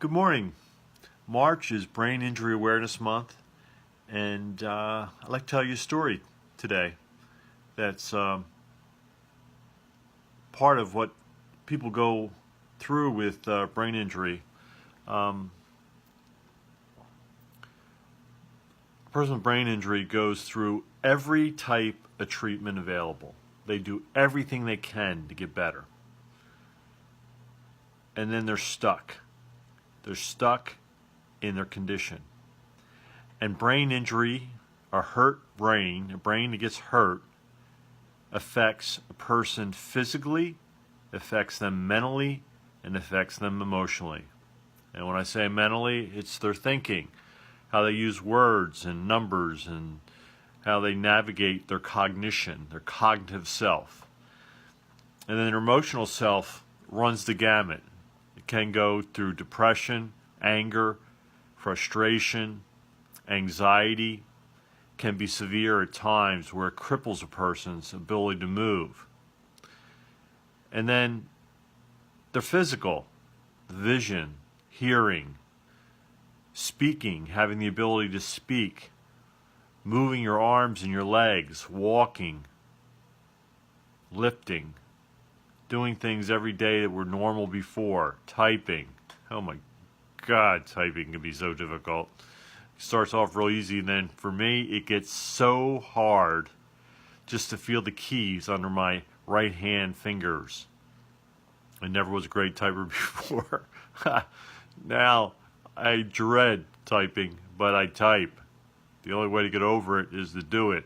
Good morning. March is Brain Injury Awareness Month, and I'd like to tell you a story today that's part of what people go through with brain injury. A person with brain injury goes through every type of treatment available. They do everything they can to get better. And then they're stuck. They're stuck in their condition. And brain injury, a hurt brain, a brain that gets hurt, affects a person physically, affects them mentally, and affects them emotionally. And when I say mentally, it's their thinking, how they use words and numbers, and how they navigate their cognition, their cognitive self. And then their emotional self runs the gamut. It can go through depression, anger, frustration, anxiety. Can be severe at times where it cripples a person's ability to move. And then their physical, vision, hearing, speaking, having the ability to speak, moving your arms and your legs, walking, lifting, doing things every day that were normal before, typing. Oh my God, typing can be so difficult. It starts off real easy, and then for me, it gets so hard just to feel the keys under my right hand fingers. I never was a great typer before. Now, I dread typing, but I type. The only way to get over it is to do it.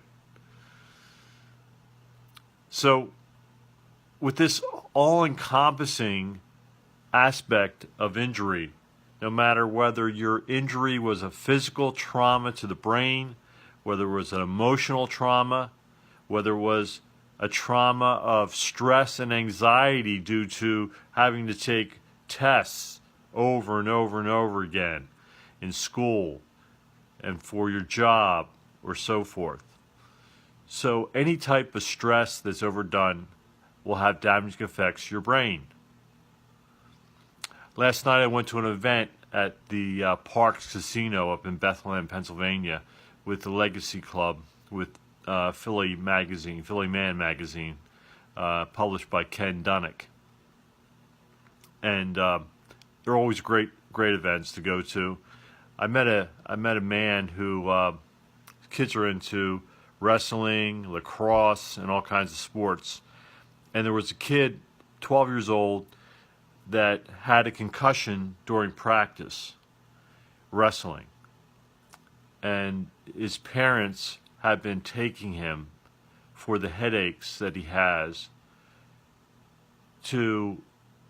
So, with this all-encompassing aspect of injury, no matter whether your injury was a physical trauma to the brain, whether it was an emotional trauma, whether it was a trauma of stress and anxiety due to having to take tests over and over and over again in school and for your job or so forth. So any type of stress that's overdone will have damaging effects to your brain. Last night I went to an event at the Parks Casino up in Bethlehem, Pennsylvania, with the Legacy Club, with Philly Man magazine, published by Ken Dunek. And they're always great events to go to. I met a man who kids are into wrestling, lacrosse, and all kinds of sports. And there was a kid, 12 years old, that had a concussion during practice wrestling. And his parents have been taking him for the headaches that he has to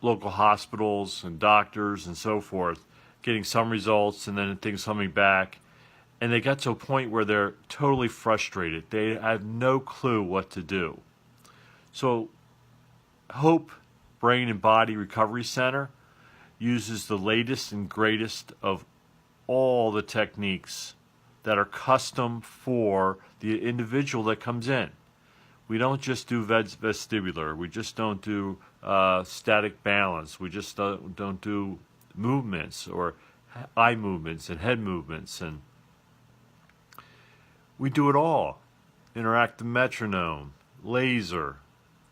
local hospitals and doctors and so forth, getting some results and then things coming back. And they got to a point where they're totally frustrated. They have no clue what to do. So Hope Brain and Body Recovery Center uses the latest and greatest of all the techniques that are custom for the individual that comes in. We don't just do vestibular. We just don't do static balance. We just don't do movements or eye movements and head movements. And we do it all. Interactive metronome, laser,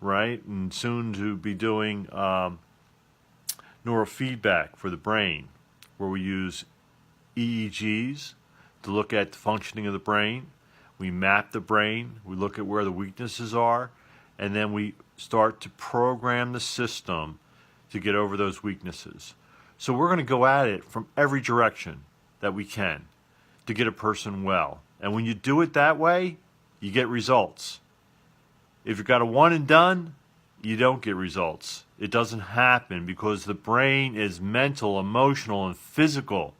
right? And soon to be doing neurofeedback for the brain, where we use EEGs to look at the functioning of the brain. We map the brain, we look at where the weaknesses are, and then we start to program the system to get over those weaknesses. So we're going to go at it from every direction that we can to get a person well. And when you do it that way, you get results. If you've got a one and done, you don't get results. It doesn't happen because the brain is mental, emotional, and physical.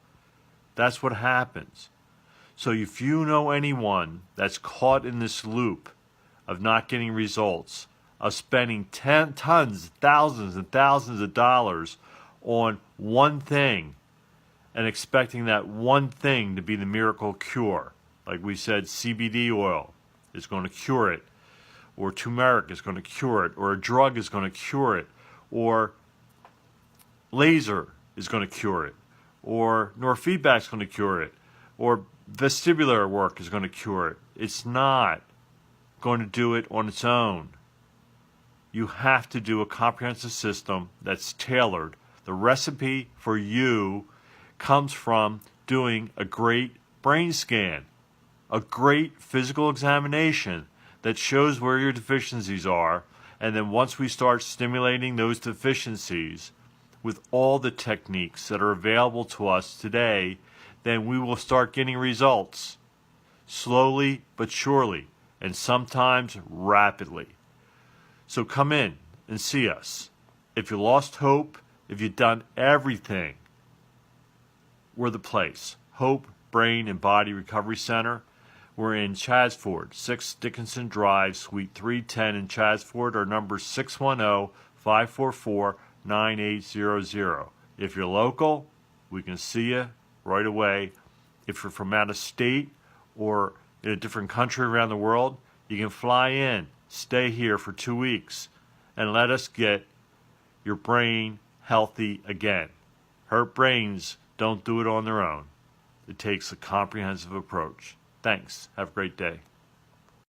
That's what happens. So if you know anyone that's caught in this loop of not getting results, of spending tons, thousands and thousands of dollars on one thing and expecting that one thing to be the miracle cure, like we said, CBD oil is going to cure it, or turmeric is going to cure it, or a drug is going to cure it, or laser is going to cure it, or neurofeedback is going to cure it, or vestibular work is going to cure it. It's not going to do it on its own. You have to do a comprehensive system that's tailored. The recipe for you comes from doing a great brain scan, a great physical examination that shows where your deficiencies are, and then once we start stimulating those deficiencies with all the techniques that are available to us today, then we will start getting results slowly but surely, and sometimes rapidly. So come in and see us. If you lost hope, if you've done everything, we're the place. Hope Brain and Body Recovery Center. We're in Chasford, 6 Dickinson Drive, Suite 310 in Chasford. Our number is 610-544-9800. If you're local, we can see you right away. If you're from out of state or in a different country around the world, you can fly in, stay here for 2 weeks, and let us get your brain healthy again. Hurt brains don't do it on their own. It takes a comprehensive approach. Thanks. Have a great day.